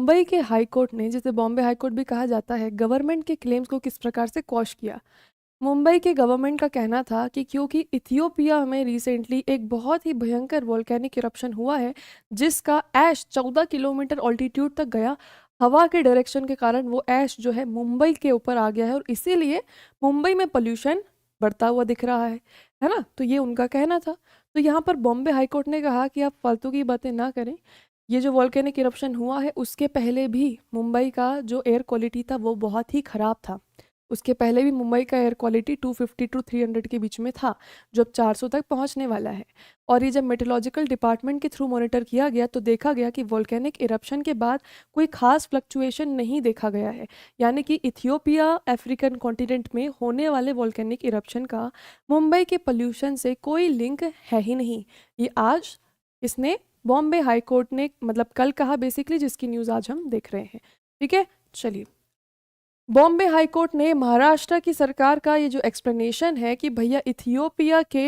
मुंबई के high court ने, जिसे बॉम्बे हाई कोर्ट भी कहा जाता है, गवर्नमेंट के क्लेम्स को किस प्रकार से क्वॉश किया। मुंबई के गवर्नमेंट का कहना था कि क्योंकि इथियोपिया में रिसेंटली एक बहुत ही भयंकर वोल्केनिक इरप्शन हुआ है, जिसका ऐश 14 किलोमीटर ऑल्टीट्यूड तक गया। हवा के डायरेक्शन के कारण वो ऐश जो है मुंबई के ऊपर आ गया है और इसीलिए मुंबई में पोल्यूशन बढ़ता हुआ दिख रहा है ना। तो ये उनका कहना था। तो यहाँ पर बॉम्बे हाई कोर्ट ने कहा कि आप फालतू की बातें ना करें। ये जो वोल्केनिक इरप्शन हुआ है उसके पहले भी मुंबई का जो एयर क्वालिटी था वो बहुत ही ख़राब था। उसके पहले भी मुंबई का एयर क्वालिटी 250 टू 300 के बीच में था, जो अब 400 तक पहुंचने वाला है। और ये जब मेट्रोलॉजिकल डिपार्टमेंट के थ्रू मॉनिटर किया गया तो देखा गया कि वोल्केनिक इरप्शन के बाद कोई खास फ्लक्चुएशन नहीं देखा गया है। यानी कि इथियोपिया अफ्रीकन कॉन्टिनेंट में होने वाले वोल्केनिक इरप्शन का मुंबई के पोल्यूशन से कोई लिंक है ही नहीं। ये आज इसने बॉम्बे हाई कोर्ट ने मतलब कल कहा बेसिकली, जिसकी न्यूज़ आज हम देख रहे हैं। ठीक है, चलिए। बॉम्बे हाई कोर्ट ने महाराष्ट्र की सरकार का ये जो एक्सप्लेनेशन है कि भैया इथियोपिया के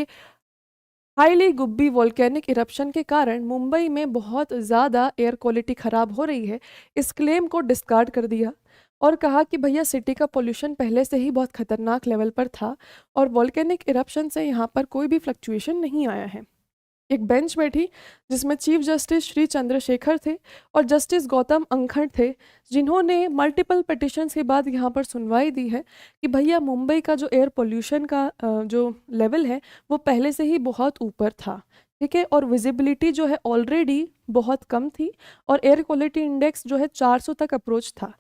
हाईली गुब्बी वोल्केनिक इरप्शन के कारण मुंबई में बहुत ज़्यादा एयर क्वालिटी ख़राब हो रही है, इस क्लेम को डिस्कार्ड कर दिया और कहा कि भैया सिटी का पोल्यूशन पहले से ही बहुत खतरनाक लेवल पर था और वोल्केनिक इरप्शन से यहाँ पर कोई भी फ्लक्चुएशन नहीं आया है। एक बेंच बैठी जिसमें चीफ जस्टिस श्री चंद्रशेखर थे और जस्टिस गौतम अंखड़ थे, जिन्होंने मल्टीपल पिटिशंस के बाद यहाँ पर सुनवाई दी है कि भैया मुंबई का जो एयर पोल्यूशन का जो लेवल है वो पहले से ही बहुत ऊपर था। ठीक है, और विजिबिलिटी जो है ऑलरेडी बहुत कम थी और एयर क्वालिटी इंडेक्स जो है 400 तक अप्रोच था।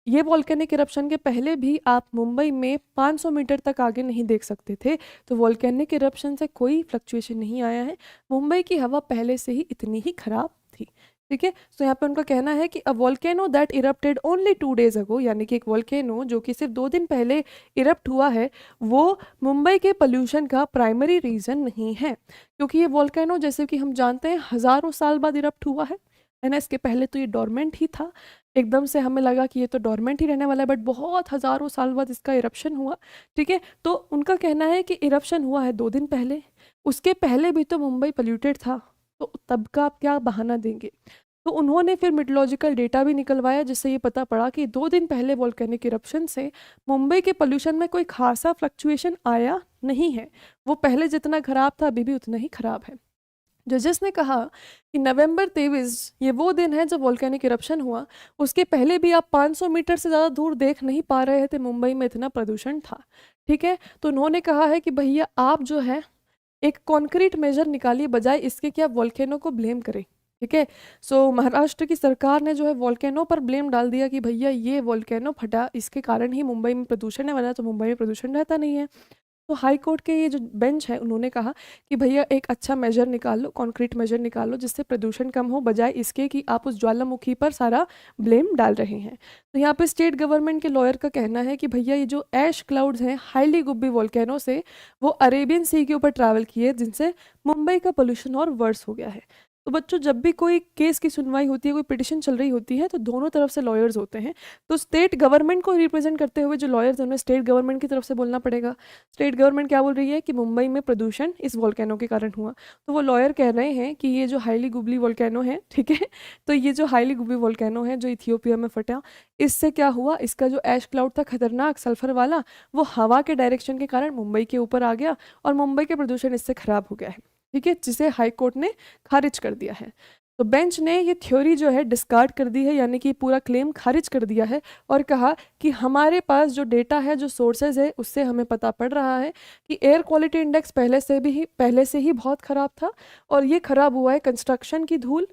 ये वॉल्केनिक इरप्शन के पहले भी आप मुंबई में 500 मीटर तक आगे नहीं देख सकते थे। तो वॉल्केनिक इरप्शन से कोई फ्लक्चुएशन नहीं आया है। मुंबई की हवा पहले से ही इतनी ही खराब थी। ठीक है, तो यहाँ पे उनका कहना है कि a volcano that erupted only 2 days ago, यानी कि एक वॉल्केनो जो कि सिर्फ 2 दिन पहले इरप्ट हुआ है, वो मुंबई के पोल्यूशन का प्राइमरी रीज़न नहीं है। क्योंकि ये वॉल्केनो जैसे कि हम जानते हैं हज़ारों साल बाद इरप्ट हुआ है ना। इसके पहले तो ये डोरमेंट ही था। एकदम से हमें लगा कि ये तो डोरमेंट ही रहने वाला है, बट बहुत हज़ारों साल बाद इसका इरप्शन हुआ। ठीक है, तो उनका कहना है कि इरप्शन हुआ है 2 दिन पहले, उसके पहले भी तो मुंबई पोल्यूटेड था, तो तब का आप क्या बहाना देंगे। तो उन्होंने फिर मेट्रोलॉजिकल डेटा भी निकलवाया, जिससे ये पता पड़ा कि 2 दिन पहले वोल्केनिक इरप्शन से मुंबई के पोल्यूशन में कोई खासा फ्लक्चुएशन आया नहीं है। वो पहले जितना खराब था अभी भी उतना ही खराब है। जजेस ने कहा कि नवंबर 23 ये वो दिन है जब वोल्केनिक इरप्शन हुआ। उसके पहले भी आप 500 मीटर से ज़्यादा दूर देख नहीं पा रहे थे, मुंबई में इतना प्रदूषण था। ठीक है, तो उन्होंने कहा है कि भैया आप जो है एक कॉन्क्रीट मेजर निकालिए, बजाय इसके कि आप वोल्केनो को ब्लेम करें। ठीक है, सो महाराष्ट्र की सरकार ने जो है वोल्केनो पर ब्लेम डाल दिया कि भैया ये वोल्केनो फटा, इसके कारण ही मुंबई में प्रदूषण है, वरना तो मुंबई में प्रदूषण रहता नहीं है। तो हाई कोर्ट के ये जो बेंच है उन्होंने कहा कि भैया एक अच्छा मेजर निकाल लो, कॉन्क्रीट मेजर निकाल लो, जिससे प्रदूषण कम हो, बजाय इसके कि आप उस ज्वालामुखी पर सारा ब्लेम डाल रहे हैं। तो यहाँ पे स्टेट गवर्नमेंट के लॉयर का कहना है कि भैया ये जो ऐश क्लाउड्स हैं हाईली गुब्बी वोल्केनो से, वो अरेबियन सी के ऊपर ट्रैवल किए, जिनसे मुंबई का पोल्यूशन और वर्स हो गया है। तो बच्चों, जब भी कोई केस की सुनवाई होती है, कोई पिटिशन चल रही होती है, तो दोनों तरफ से लॉयर्स होते हैं। तो स्टेट गवर्नमेंट को रिप्रेजेंट करते हुए जो लॉयर्स हैं उन्हें स्टेट गवर्नमेंट की तरफ से बोलना पड़ेगा। स्टेट गवर्नमेंट क्या बोल रही है कि मुंबई में प्रदूषण इस वोल्केनो के कारण हुआ। तो वो लॉयर कह रहे हैं कि ये जो हाईली गुबली वोल्केनो है, ठीक है, तो ये जो हाईली गुबली वोल्केनो है जो इथियोपिया में फटा, इससे क्या हुआ, इसका जो ऐश क्लाउड था खतरनाक सल्फर वाला, वो हवा के डायरेक्शन के कारण मुंबई के ऊपर आ गया और मुंबई के प्रदूषण इससे खराब हो गया है। ठीक है, जिसे हाई कोर्ट ने खारिज कर दिया है। तो बेंच ने ये थ्योरी जो है डिस्कार्ड कर दी है, यानी कि पूरा क्लेम खारिज कर दिया है और कहा कि हमारे पास जो डेटा है, जो सोर्सेज है, उससे हमें पता पड़ रहा है कि एयर क्वालिटी इंडेक्स पहले से ही बहुत ख़राब था और ये ख़राब हुआ है कंस्ट्रक्शन की धूल,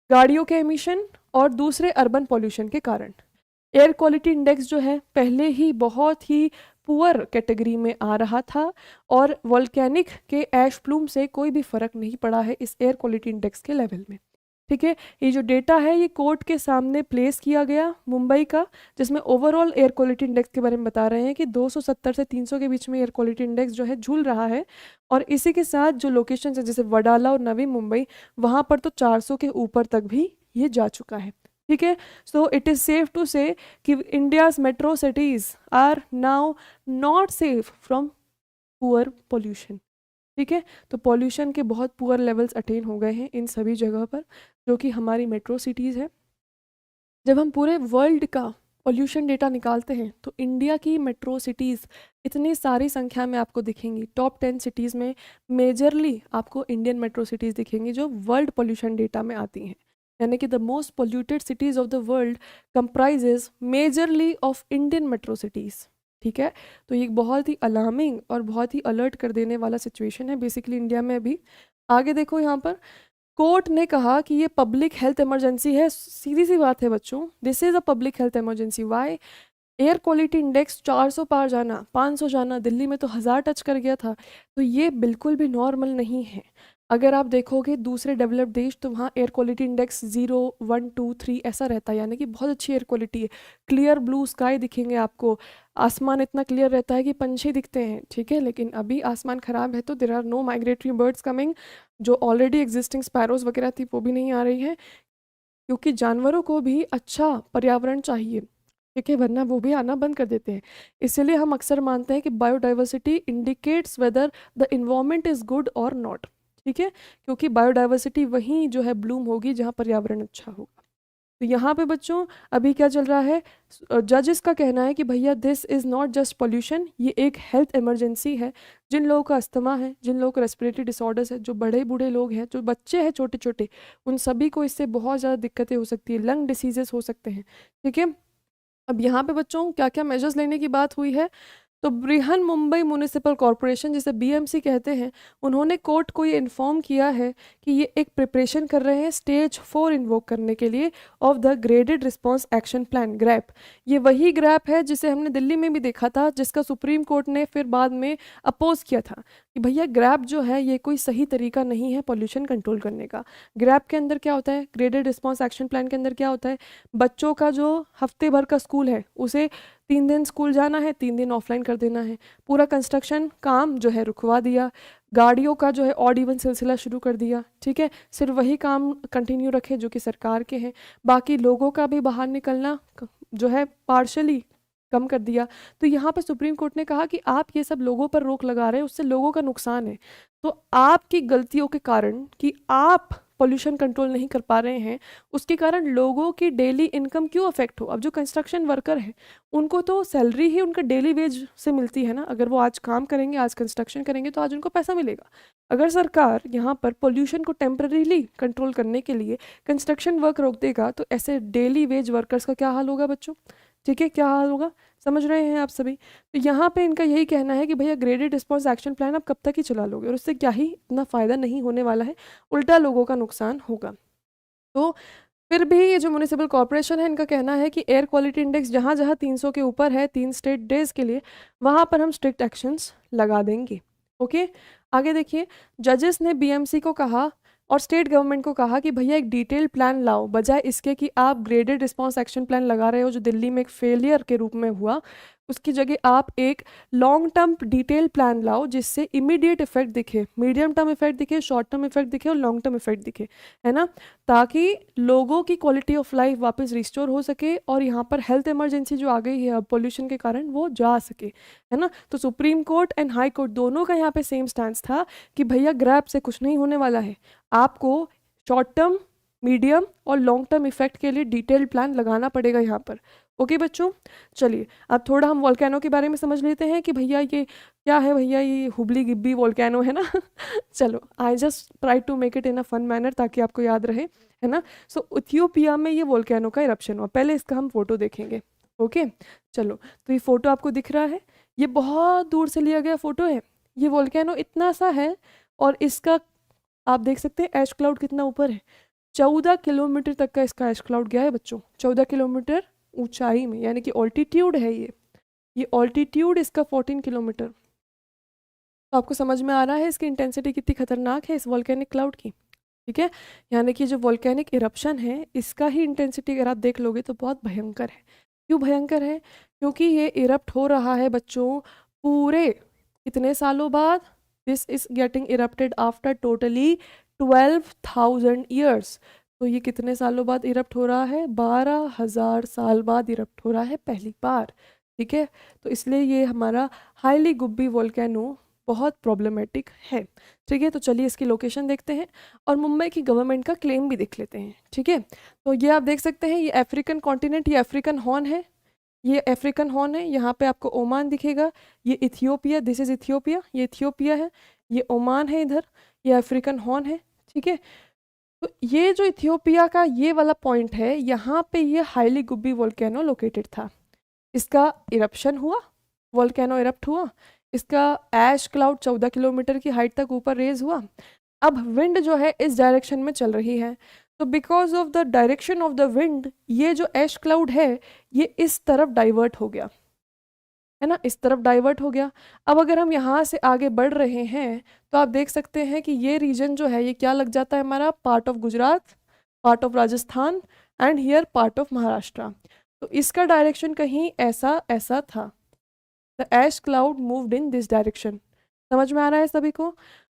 गाड़ियों के एमिशन और दूसरे अर्बन पॉल्यूशन के कारण। एयर क्वालिटी इंडेक्स जो है पहले ही बहुत ही पुअर कैटेगरी में आ रहा था और वोल्केनिक के ऐश प्लूम से कोई भी फ़र्क नहीं पड़ा है इस एयर क्वालिटी इंडेक्स के लेवल में। ठीक है, ये जो डेटा है ये कोर्ट के सामने प्लेस किया गया मुंबई का, जिसमें ओवरऑल एयर क्वालिटी इंडेक्स के बारे में बता रहे हैं कि 270 से 300 के बीच में एयर क्वालिटी इंडेक्स जो है झूल रहा है। और इसी के साथ जो लोकेशन है जैसे वडाला और नवी मुंबई, वहाँ पर तो 400 के ऊपर तक भी ये जा चुका है। ठीक है, so it is safe to say कि India's metro cities are now not safe from poor pollution. ठीक है, तो पॉल्यूशन के बहुत पुअर लेवल्स अटेन हो गए हैं इन सभी जगह पर, जो कि हमारी मेट्रो सिटीज़ है, जब हम पूरे वर्ल्ड का पॉल्यूशन डेटा निकालते हैं तो इंडिया की मेट्रो सिटीज़ इतनी सारी संख्या में आपको दिखेंगी। टॉप 10 सिटीज़ में मेजरली आपको इंडियन मेट्रो सिटीज़ दिखेंगी जो वर्ल्ड पॉल्यूशन डेटा में आती हैं। यानी कि the most polluted cities of the world comprises majorly of Indian metro cities. ठीक है, तो ये एक बहुत ही अलार्मिंग और बहुत ही अलर्ट कर देने वाला सिचुएशन है बेसिकली इंडिया में अभी। आगे देखो यहाँ पर कोर्ट ने कहा कि ये पब्लिक हेल्थ इमरजेंसी है। सीधी सी बात है बच्चों, this is a public health emergency. Why? Air quality index 400 पार जाना, 500 जाना, दिल्ली में तो 1000 टच कर गया था। तो ये बिल्कुल भी नॉर्मल नहीं है। अगर आप देखोगे दूसरे डेवलप्ड देश तो वहाँ एयर क्वालिटी इंडेक्स 0, 1, 2, 3 ऐसा रहता है, यानी कि बहुत अच्छी एयर क्वालिटी है। क्लियर ब्लू स्काई दिखेंगे आपको, आसमान इतना क्लियर रहता है कि पंछी दिखते हैं। ठीक है, लेकिन अभी आसमान ख़राब है तो there are no migratory birds coming. जो ऑलरेडी एग्जिस्टिंग स्पैरोज वगैरह थी वो भी नहीं आ रही है, क्योंकि जानवरों को भी अच्छा पर्यावरण चाहिए। ठीक है, वरना वो भी आना बंद कर देते हैं। इसलिए हम अक्सर मानते हैं कि biodiversity indicates whether the environment is good और नॉट। ठीक है, क्योंकि बायोडाइवर्सिटी वहीं जो है ब्लूम होगी जहाँ पर्यावरण अच्छा होगा। तो यहाँ पे बच्चों अभी क्या चल रहा है, जजेस का कहना है कि भैया this is not just pollution, ये एक हेल्थ इमरजेंसी है। जिन लोगों का अस्थमा है, जिन लोगों को रेस्पिरेटरी डिसऑर्डर्स है, जो बड़े बूढ़े लोग हैं, जो बच्चे हैं छोटे छोटे, उन सभी को इससे बहुत ज़्यादा दिक्कतें हो सकती है, लंग डिसीजेस हो सकते हैं। ठीक है, अब यहाँ पे बच्चों क्या क्या मेजर्स लेने की बात हुई है, तो बृहन मुंबई म्यूनिसिपल कॉरपोरेशन जिसे बीएमसी कहते हैं, उन्होंने कोर्ट को ये इन्फॉर्म किया है कि ये एक प्रिपरेशन कर रहे हैं स्टेज 4 इन्वोक करने के लिए of the graded response action plan, grab. ये वही ग्रैप है जिसे हमने दिल्ली में भी देखा था, जिसका सुप्रीम कोर्ट ने फिर बाद में अपोज किया था कि भैया ग्रैप जो है ये कोई सही तरीका नहीं है पॉल्यूशन कंट्रोल करने का। ग्रैप के अंदर क्या होता है, ग्रेडेड रिस्पांस एक्शन प्लान के अंदर क्या होता है, बच्चों का जो हफ्ते भर का स्कूल है उसे 3 दिन स्कूल जाना है, 3 दिन ऑफलाइन कर देना है। पूरा कंस्ट्रक्शन काम जो है रुकवा दिया, गाड़ियों का जो है ऑड इवन सिलसिला शुरू कर दिया। ठीक है, सिर्फ वही काम कंटिन्यू रखे जो कि सरकार के हैं, बाकी लोगों का भी बाहर निकलना जो है पार्शली कम कर दिया। तो यहाँ पर सुप्रीम कोर्ट ने कहा कि आप ये सब लोगों पर रोक लगा रहे हैं, उससे लोगों का नुकसान है। तो आपकी गलतियों के कारण कि आप पॉल्यूशन कंट्रोल नहीं कर पा रहे हैं, उसके कारण लोगों की डेली इनकम क्यों अफेक्ट हो। अब जो कंस्ट्रक्शन वर्कर है उनको तो सैलरी ही उनका डेली वेज से मिलती है ना, अगर वो आज काम करेंगे, आज कंस्ट्रक्शन करेंगे तो आज उनको पैसा मिलेगा। अगर सरकार यहाँ पर पॉल्यूशन को टेम्पररीली कंट्रोल करने के लिए कंस्ट्रक्शन वर्क रोक देगा तो ऐसे डेली वेज वर्कर्स का क्या हाल होगा बच्चों। ठीक है, क्या हाल होगा, समझ रहे हैं आप सभी। तो यहाँ पे इनका यही कहना है कि भैया ग्रेडेड रिस्पांस एक्शन प्लान आप कब तक ही चला लोगे, और उससे क्या ही इतना फ़ायदा नहीं होने वाला है, उल्टा लोगों का नुकसान होगा। तो फिर भी ये जो म्यूनिसिपल कॉर्पोरेशन है इनका कहना है कि एयर क्वालिटी इंडेक्स जहाँ जहाँ 300 के ऊपर है 3 स्टेट डेज के लिए, वहाँ पर हम स्ट्रिक्ट एक्शंस लगा देंगे। ओके, आगे देखिए, जजेस ने बीएमसी को कहा और स्टेट गवर्नमेंट को कहा कि भैया एक डिटेल प्लान लाओ, बजाय इसके कि आप ग्रेडेड रिस्पांस एक्शन प्लान लगा रहे हो जो दिल्ली में एक फेलियर के रूप में हुआ। उसकी जगह आप एक लॉन्ग टर्म डिटेल प्लान लाओ जिससे इमीडिएट इफेक्ट दिखे, मीडियम टर्म इफेक्ट दिखे, शॉर्ट टर्म इफेक्ट दिखे और लॉन्ग टर्म इफेक्ट दिखे, है ना, ताकि लोगों की क्वालिटी ऑफ लाइफ वापस रिस्टोर हो सके और यहाँ पर हेल्थ इमरजेंसी जो आ गई है अब पॉल्यूशन के कारण वो जा सके, है ना। तो supreme court and high court दोनों का यहाँ पे सेम स्टैंड था कि भैया ग्रैप से कुछ नहीं होने वाला है, आपको शॉर्ट टर्म, मीडियम और लॉन्ग टर्म इफेक्ट के लिए डिटेल्ड प्लान लगाना पड़ेगा यहाँ पर। ओके बच्चों, चलिए अब थोड़ा हम वोल्केनो के बारे में समझ लेते हैं कि भैया ये क्या है, भैया ये हुबली गिब्बी वोल्केनो है ना चलो, I just try to make it in a fun manner ताकि आपको याद रहे, है ना। सो इथियोपिया में ये वोल्केनो का इरप्शन हुआ, पहले इसका हम फोटो देखेंगे। ओके, चलो, तो ये फोटो आपको दिख रहा है, ये बहुत दूर से लिया गया फोटो है। ये वोल्केनो इतना सा है और इसका आप देख सकते हैं ऐश क्लाउड कितना ऊपर है, 14 किलोमीटर तक का इसका ऐश क्लाउड गया है बच्चों, 14 किलोमीटर ऊंचाई में, यानी कि ऑल्टीट्यूड है ये ऑल्टीट्यूड इसका 14 किलोमीटर। तो आपको समझ में आ रहा है इसकी इंटेंसिटी कितनी खतरनाक है इस वॉल्केनिक क्लाउड की। ठीक है, यानी कि जो वॉल्केनिक इरप्शन है इसका ही इंटेंसिटी अगर आप देख लोगे तो बहुत भयंकर है। क्यों भयंकर है, क्योंकि ये इरप्ट हो रहा है बच्चों पूरे कितने सालों बाद, this is getting erupted after totally 12,000 years. तो ये कितने सालों बाद इरप्ट हो रहा है, 12,000 साल बाद इरप्ट हो रहा है पहली बार। ठीक है, तो इसलिए ये हमारा हाईली गुब्बी वोल्केनो बहुत प्रॉब्लमेटिक है। ठीक है, तो चलिए इसकी लोकेशन देखते हैं और मुंबई की गवर्नमेंट का क्लेम भी देख लेते हैं। ठीक है, तो ये आप देख सकते हैं, ये अफ्रीकन कॉन्टिनेंट, ये अफ्रीकन हॉर्न है, ये अफ्रीकन हॉर्न है। यहाँ पे आपको ओमान दिखेगा, ये इथियोपिया, दिस इज इथियोपिया, ये इथियोपिया है, ये ओमान है इधर, ये अफ्रीकन हॉर्न है। ठीक है, तो ये जो इथियोपिया का ये वाला पॉइंट है, यहाँ पे ये हाईली गुब्बी वोल्केनो लोकेटेड था। इसका इरप्शन हुआ, वोल्केनो इरप्ट हुआ, इसका ऐश क्लाउड 14 किलोमीटर की हाइट तक ऊपर रेज हुआ। अब विंड जो है इस डायरेक्शन में चल रही है, तो because of the direction of the wind ये जो ऐश क्लाउड है ये इस तरफ डाइवर्ट हो गया, है ना, इस तरफ डाइवर्ट हो गया। अब अगर हम यहाँ से आगे बढ़ रहे हैं तो आप देख सकते हैं कि ये रीजन जो है ये क्या लग जाता है हमारा, part of Gujarat, part of Rajasthan and here part of Maharashtra. तो इसका डायरेक्शन कहीं ऐसा ऐसा था। The ash cloud moved in this direction. समझ में आ रहा है सभी को?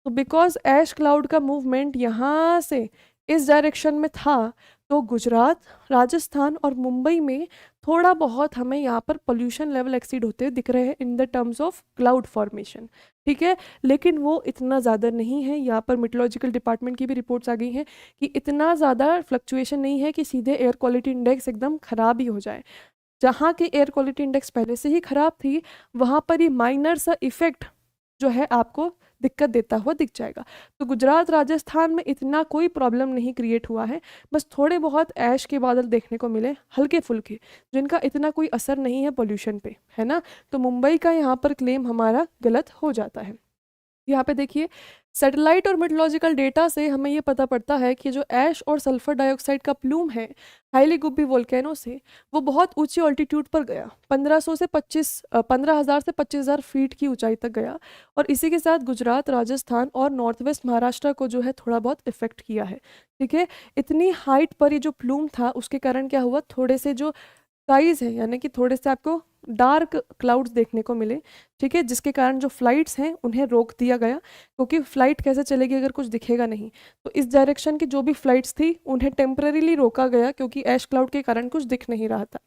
तो बिकॉज ऐश क्लाउड का मूवमेंट यहाँ से इस डायरेक्शन में था, तो गुजरात, राजस्थान और मुंबई में थोड़ा बहुत हमें यहाँ पर पोल्यूशन लेवल एक्सीड होते दिख रहे हैं in the terms of cloud formation. ठीक है, लेकिन वो इतना ज़्यादा नहीं है। यहाँ पर मेट्रोलॉजिकल डिपार्टमेंट की भी रिपोर्ट्स आ गई हैं कि इतना ज़्यादा फ्लक्चुएशन नहीं है कि सीधे एयर क्वालिटी इंडेक्स एकदम ख़राब ही हो जाए। जहाँ की एयर क्वालिटी इंडेक्स पहले से ही ख़राब थी, वहाँ पर ही माइनर सा इफेक्ट जो है आपको दिक्कत देता हुआ दिख जाएगा। तो गुजरात, राजस्थान में इतना कोई प्रॉब्लम नहीं क्रिएट हुआ है, बस थोड़े बहुत ऐश के बादल देखने को मिले हल्के फुल्के, जिनका इतना कोई असर नहीं है पोल्यूशन पे, है ना। तो मुंबई का यहाँ पर क्लेम हमारा गलत हो जाता है। यहाँ पे देखिए, सैटेलाइट और मेट्रोलॉजिकल डेटा से हमें ये पता पड़ता है कि जो ऐश और सल्फर डाइऑक्साइड का प्लूम है हाईली गुब्बी वोल्केनो से, वो बहुत ऊंची ऑल्टीट्यूड पर गया, 1500 से 15,000 से 25,000 फीट की ऊंचाई तक गया। और इसी के साथ गुजरात, राजस्थान और नॉर्थ वेस्ट महाराष्ट्र को जो है थोड़ा बहुत इफेक्ट किया है। ठीक है, इतनी हाइट पर ये जो प्लूम था उसके कारण क्या हुआ, थोड़े से जो साइज है यानी कि थोड़े से आपको डार्क क्लाउड्स देखने को मिले। ठीक है, जिसके कारण जो फ्लाइट्स हैं उन्हें रोक दिया गया, क्योंकि फ्लाइट कैसे चलेगी अगर कुछ दिखेगा नहीं। तो इस डायरेक्शन की जो भी फ्लाइट्स थी उन्हें टेम्परेरीली रोका गया, क्योंकि ऐश क्लाउड के कारण कुछ दिख नहीं रहा था।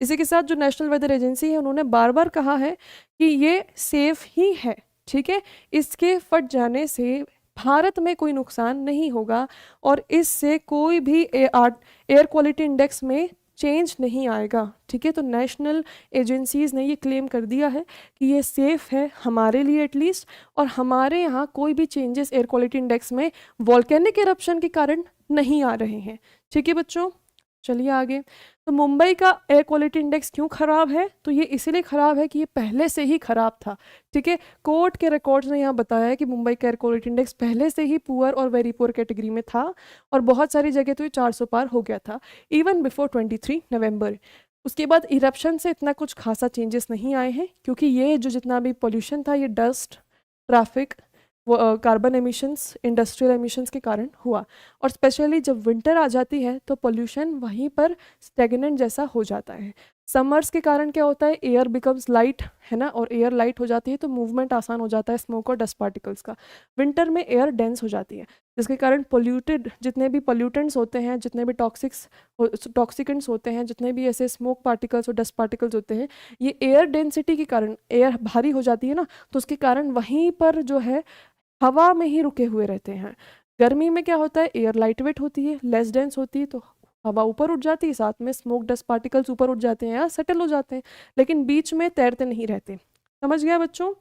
इसी के साथ जो नेशनल वेदर एजेंसी है उन्होंने बार बार कहा है कि ये सेफ ही है। ठीक है, इसके फट जाने से भारत में कोई नुकसान नहीं होगा और इससे कोई भी एयर क्वालिटी इंडेक्स में चेंज नहीं आएगा। ठीक है, तो नेशनल एजेंसीज ने ये क्लेम कर दिया है कि ये सेफ है हमारे लिए एटलीस्ट, और हमारे यहाँ कोई भी चेंजेस एयर क्वालिटी इंडेक्स में वॉल्केनिक एरप्शन के कारण नहीं आ रहे हैं। ठीक है बच्चों, चलिए आगे। तो मुंबई का एयर क्वालिटी इंडेक्स क्यों खराब है, तो ये इसीलिए खराब है कि ये पहले से ही खराब था। ठीक है, कोर्ट के रिकॉर्ड्स ने यहाँ बताया है कि मुंबई का एयर क्वालिटी इंडेक्स पहले से ही पुअर और वेरी पुअर कैटेगरी में था, और बहुत सारी जगह तो ये 400 पार हो गया था इवन बिफोर 23 नवंबर। उसके बाद इरप्शन से इतना कुछ खासा चेंजेस नहीं आए हैं, क्योंकि ये जो जितना भी पोल्यूशन था ये डस्ट, ट्रैफिक, वो कार्बन एमिशंस, इंडस्ट्रियल एमिशंस के कारण हुआ। और स्पेशली जब विंटर आ जाती है तो पोल्यूशन वहीं पर स्टेगनेंट जैसा हो जाता है। समर्स के कारण क्या होता है, एयर बिकम्स लाइट, है ना, और एयर लाइट हो जाती है तो मूवमेंट आसान हो जाता है स्मोक और डस्ट पार्टिकल्स का। विंटर में एयर डेंस हो जाती है, जिसके कारण पोल्यूटेड जितने भी पोल्यूटेंट्स होते हैं, जितने भी टॉक्सिकेंट्स होते हैं, जितने भी ऐसे स्मोक पार्टिकल्स और डस्ट पार्टिकल्स होते हैं, ये एयर डेंसिटी के कारण एयर भारी हो जाती है ना, तो उसके कारण वहीं पर जो है हवा में ही रुके हुए रहते हैं। गर्मी में क्या होता है, एयर लाइट वेट होती है, लेस डेंस होती है, तो हवा ऊपर उठ जाती है, साथ में स्मोक डस्ट पार्टिकल्स ऊपर उठ जाते हैं या सेटल हो जाते हैं, लेकिन बीच में तैरते नहीं रहते। समझ गया बच्चों?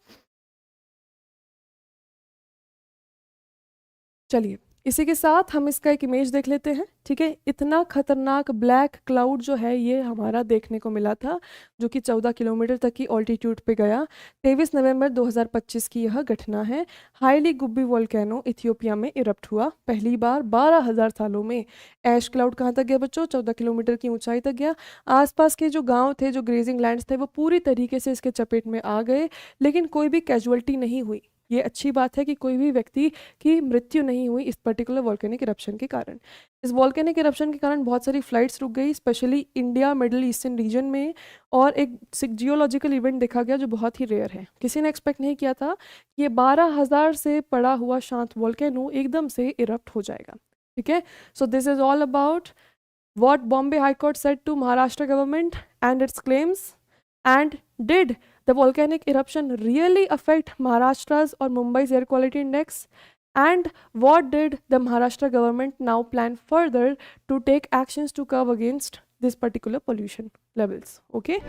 चलिए इसी के साथ हम इसका एक इमेज देख लेते हैं। ठीक है, इतना खतरनाक ब्लैक क्लाउड जो है ये हमारा देखने को मिला था, जो कि 14 किलोमीटर तक की ऑल्टीट्यूड पे गया। 23 नवंबर 2025 की यह घटना है। हाईली गुब्बी वोल्केनो इथियोपिया में इरप्ट हुआ पहली बार 12,000 सालों में। ऐश क्लाउड कहाँ तक गया बच्चों, 14 किलोमीटर की ऊंचाई तक गया। आसपास के जो गाँव थे, जो ग्रेजिंग लैंड्स थे, वो पूरी तरीके से इसके चपेट में आ गए, लेकिन कोई भी कैजुअल्टी नहीं हुई। ये अच्छी बात है कि कोई भी व्यक्ति की मृत्यु नहीं हुई इस पर्टिकुलर वॉल्केनिक इरप्शन के कारण। इस वॉल्केनिक इरप्शन के कारण बहुत सारी फ्लाइट्स रुक गई, specially India middle eastern region में। और एक जियोलॉजिकल इवेंट देखा गया जो बहुत ही रेयर है, किसी ने एक्सपेक्ट नहीं किया था कि ये 12,000 से पड़ा हुआ शांत वॉल्केनो एकदम से इरप्ट हो जाएगा। ठीक है, so this is all about what Bombay High Court said to Maharashtra government and its claims, and did the volcanic eruption really affect Maharashtra's or Mumbai's air quality index? And what did the Maharashtra government now plan further to take actions to curb against this particular pollution levels? Okay.